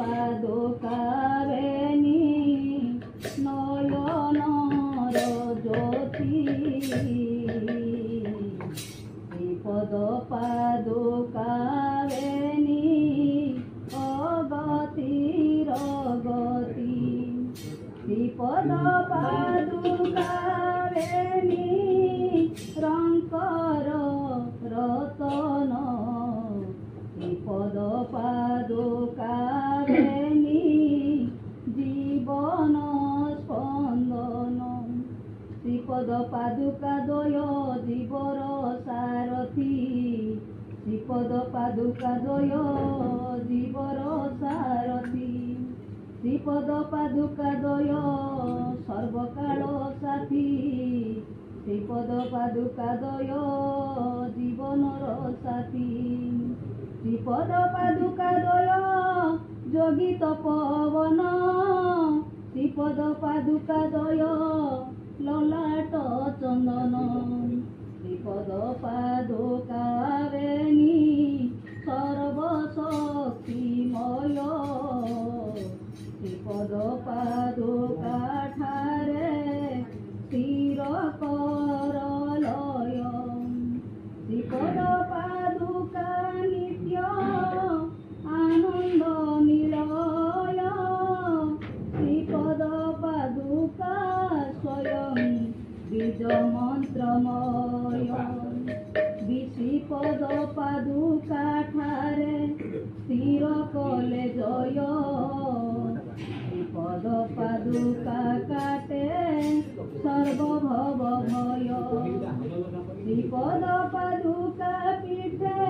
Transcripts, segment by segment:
পাদুকা বেনি নয়নর জ্যোতি শ্রীপদ পাদুকা বেনি অগতির গতি শ্রীপদ পাদুকা বেনি রঙ্কৰ ৰতন শ্রীপদ পাদুকা বেনি জীবন স্পন্দন শ্রীপদ পাদুকা দয় জীবর সারথী শ্রীপদ পাদুকা দয় জীবর সারথী শ্রীপদ পাদুকা দয় সর্বকাল সাথী শ্রীপদ পাদুকা দয় জীবনর সাথী শ্রীপদ পাদুকা দয় যোগী তপবন শ্রীপদ পাদুকা দয় ললাট চন্দন শ্রীপদ পাদুকা বেনি সর্বশক্তিময় শ্রীপদ পাদুকা ঠারে স্থির কর লয় শ্রীপদ পাদুকা নিত্য আনন্দ নিলয় শ্রীপদ পাদুকা স্বয়ং বীজ মন্ত্রময় শ্রীপদ পাদুকা ঠারে স্থির কলে জয় শ্রীপদ পাদুকা কাটে সর্বভব ভয় শ্রীপদ পাদুকা পিঠে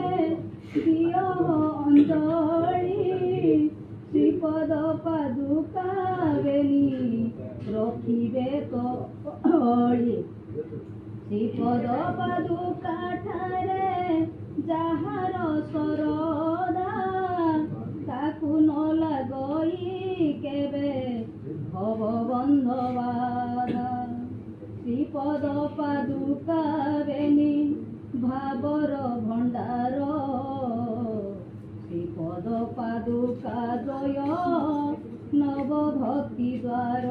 দিয় অঞ্জলি শ্রীপদ পাদুকা বেনি রখিবে তলি শ্রীপদ পাদুকা ঠারে যাହାର ଶରଦା ତାକୁ ନ ଲାଗଇ କେବେ ଭବ ବନ୍ଧବାଦ ଶ୍ରୀପଦ ପାଦୁକା ବେନି ଭାବର ଭଣ୍ଡାର ଶ୍ରୀପଦ ପାଦୁକା ଜୟ ନବ ଭକ୍ତି ଦ୍ୱାର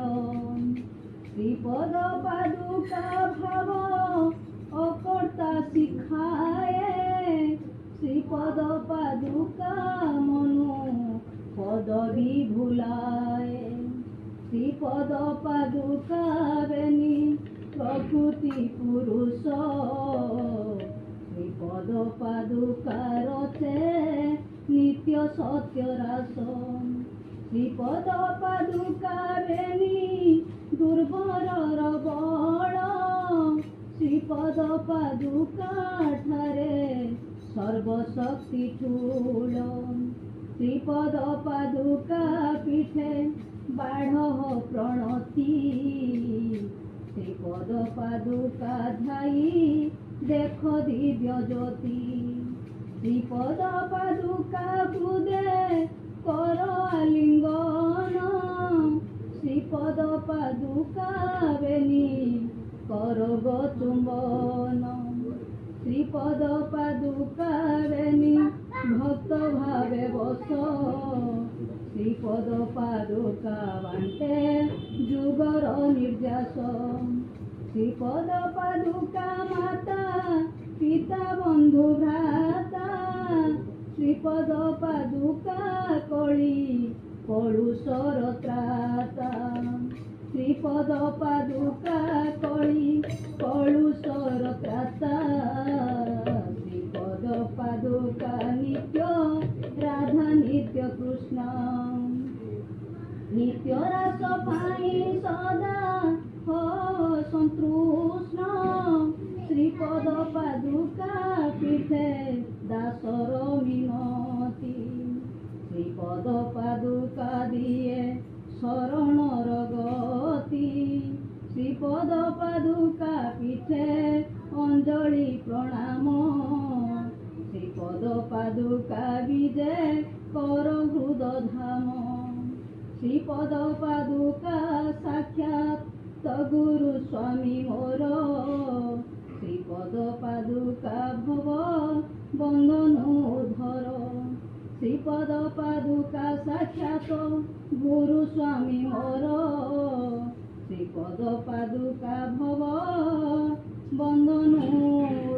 শ্রীপদ পাদুকা ভাব অকর্তা শিখায়ে শ্রীপদ পাদুকা মনু পদবি ভুলায় শ্রীপদ পাদুকা বেনি প্রকৃতি পুরুষ শ্রীপদ পাদুকা রচে নিত্য সত্য রাস শ্রীপদ পাদুকা বেনি দুর্বরর বল শ্রীপদ পাদুকা ঠারে সর্বশক্তি ঠুল শ্রীপদ পাদুকা পিঠে বাঢ় প্রণতি শ্রীপদ পাদুকা ধাই দেখ দিব্য জ্যোতি শ্রীপদ পাদুকা হৃদে কর আলিঙ্গন শ্রীপদ পাদুকা বেনি কর গো চুম্বন শ্রীপদ পাদুকা বেনি ভক্ত ভাবে বস শ্রীপদ পাদুকা বান্টে যুগর নির্যাস শ্রীপদ পাদুকা মাতা পিতা বন্ধু ভ্রাতা শ্রীপদ পাদুকা কলি পড়ুষর ত্রাতা শ্রীপদ পাদুকা কলি পড়ুষর ত্রাতা শ্রীপদ পাদুকা নিত্য রাধা নিত্য কৃষ্ণ নিত্য রাস পাই সদা হো সন্তৃষ্ণ শ্রীপদ পাদুকা পিঠে দাসর মিনতি শ্রীপদ পাদুকা দিয়ে শরণর গতি শ্রীপদ পাদুকা পিঠে অঞ্জলি প্রণাম শ্রীপদ পাদুকা বিজে কর হৃদ ধাম শ্রীপদ পাদুকা সাক্ষাৎ গুরু স্বামী মোর শ্রীপদ পাদুকা ভব বন্দন ধর ଶ୍ରୀପଦ ପାଦୁକା ସାକ୍ଷାତ ଗୁରୁ ସ୍ୱାମୀ ମୋର ଶ୍ରୀପଦ ପାଦୁକା ଭବ ବନ୍ଦନୁ